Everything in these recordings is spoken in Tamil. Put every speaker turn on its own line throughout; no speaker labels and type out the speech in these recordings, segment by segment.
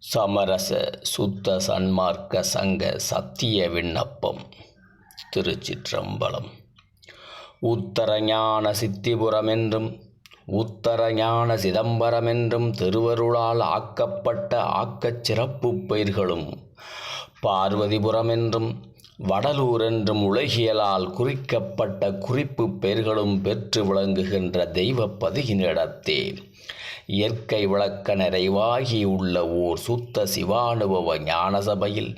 சமரச சுத்த சன்மார்க்க சங்க சத்திய விண்ணப்பம். திருச்சிற்றம்பலம். உத்தரஞான சித்திபுரம் என்றும் உத்தரஞான சிதம்பரம் என்றும் திருவருளால் ஆக்கப்பட்ட ஆக்கச் சிறப்பு பெயர்களும், பார்வதிபுரம் என்றும் வடலூர் என்றும் உலகியலால் குறிக்கப்பட்ட குறிப்பு பெயர்களும் பெற்று விளங்குகின்ற தெய்வப்பதியினிடத்தே இயற்கை விளக்க நிறைவாகி உள்ள ஓர் சுத்த சிவானுபவ ஞான சபையில்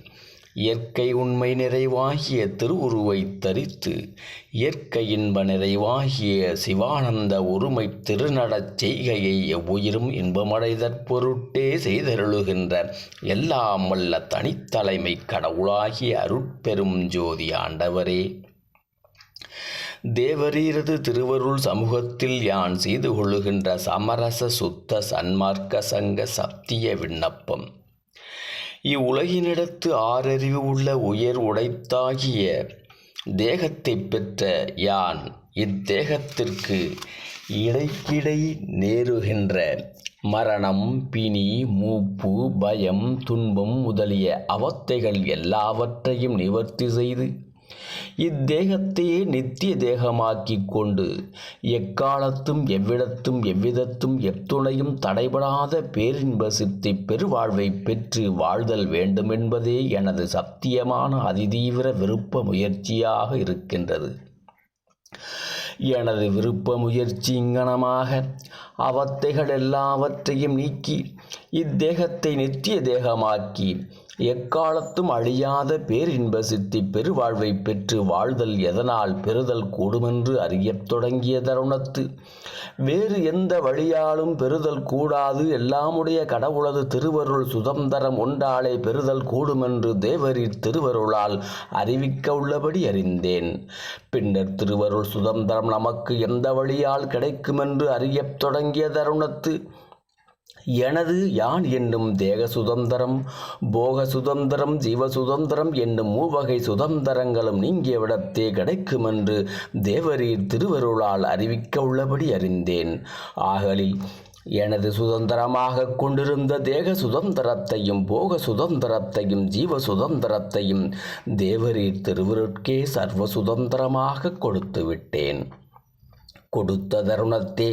இயற்கை உண்மை நிறைவாகிய திருவுருவை தரித்து இயற்கை இன்ப நிறைவாகிய சிவானந்த ஒருமை திருநடச் செய்கையை எவ்வுயிரும் இன்பமடைதற் பொருட்டே செய்தருளுகின்ற எல்லாம் வல்ல தனித்தலைமை கடவுளாகிய அருட்பெரும் ஜோதி ஆண்டவரே, தேவரீரது திருவருள் சமூகத்தில் யான் செய்து கொள்ளுகின்ற சமரச சுத்த சன்மார்க்க சங்க சத்திய விண்ணப்பம். இவ்வுலகினிடத்து ஆறறிவு உள்ள உயர் உடைத்தாகிய தேகத்தை பெற்ற யான் இத்தேகத்திற்கு இடைக்கிடை நேருகின்ற மரணம், பிணி, மூப்பு, பயம், துன்பம் முதலிய அவத்தைகள் எல்லாவற்றையும் நிவர்த்தி செய்து இத்தேகத்தையே நித்திய தேகமாக்கிக் கொண்டு எக்காலத்தும் எவ்விடத்தும் எவ்விதத்தும் எத்துணையும் தடைபடாத பேரின்ப சித்தி பெருவாழ்வை பெற்று வாழ்தல் வேண்டுமென்பதே எனது சத்தியமான அதிதீவிர விருப்ப முயற்சியாக இருக்கின்றது. எனது விருப்ப முயற்சி இங்கனமாக அவத்தைகள் எல்லாவற்றையும் நீக்கி இத்தேகத்தை நித்திய தேகமாக்கி எக்காலத்தும் அழியாத பேரின்ப சித்தி பெருவாழ்வை பெற்று வாழ்தல் எதனால் பெறுதல் கூடுமென்று அறியத் தொடங்கிய தருணத்து வேறு எந்த வழியாலும் பெறுதல் கூடாது, எல்லாமுடைய கடவுளது திருவருள் சுதந்திரம் ஒன்றாலே பெறுதல் கூடுமென்று தேவரீர் திருவருளால் அறிவிக்க உள்ளபடி அறிந்தேன். பின்னர் திருவருள் சுதந்திரம் நமக்கு எந்த வழியால் கிடைக்குமென்று அறியத் தொடங்கிய தருணத்து எனது யான் என்னும் தேக சுதந்திரம், போக சுதந்திரம், ஜீவ சுதந்திரம் என்னும் மூவகை சுதந்திரங்களும் நீங்கிய விடத்தே கிடைக்குமென்று தேவரீர் திருவருளால் அறிவிக்க உள்ளபடி அறிந்தேன். ஆகலில் எனது சுதந்திரமாக கொண்டிருந்த தேக சுதந்திரத்தையும் போக சுதந்திரத்தையும் ஜீவ சுதந்திரத்தையும் தேவரீர் திருவருட்கே சர்வ சுதந்திரமாக கொடுத்து விட்டேன். கொடுத்த தருணத்தே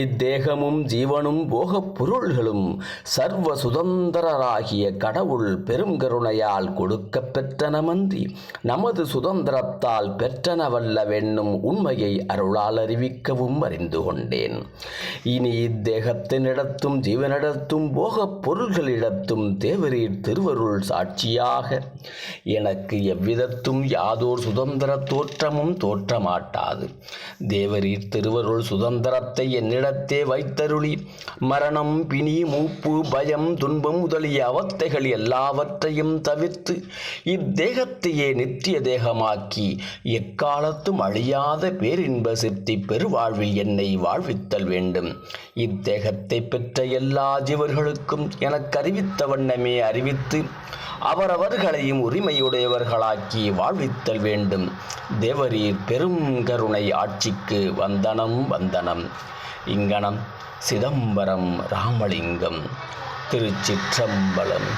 இத்தேகமும் ஜீவனும் போகப் பொருள்களும் சர்வ சுதந்திரராகிய கடவுள் பெருங்கருணையால் கொடுக்க பெற்றனமன்றி நமது சுதந்திரத்தால் பெற்றனவல்லவென்னும் உண்மையை அருளால் அறிவிக்கவும் அறிந்து கொண்டேன். இனி இத்தேகத்தினிடத்தும் ஜீவனிடத்தும் போகப் பொருள்களிடத்தும் தேவரீர் திருவருள் சாட்சியாக எனக்கு எவ்விதத்தும் யாதோர் சுதந்திர தோற்றமும் தோற்றமாட்டாது. தேவரீர் திருவருள் சுதந்திரத்தை என்னிடத்தே வைத்தருளி மரணம், பிணி, மூப்பு, பயம், துன்பம் முதலிய அவத்தைகள் எல்லாவற்றையும் தவிர்த்து இத்தேகத்தையே நித்திய தேகமாக்கி எக்காலத்தும் அழியாத பேரின்ப சித்தி பெருவாழ்வில் என்னை வாழ்வித்தல் வேண்டும். இத்தேகத்தை பெற்ற எல்லா ஜீவர்களுக்கும் எனக்கு அறிவித்த வண்ணமே அறிவித்து அவரவர்களையும் உரிமையுடையவர்களாக்கி வாழ்வித்தல் வேண்டும். தேவரீர் பெருங்கருணை ஆட்சிக்கு வந்தனம் வந்தனம். இங்கனம் சிதம்பரம் ராமலிங்கம். திருச்சிற்றம்பலம்.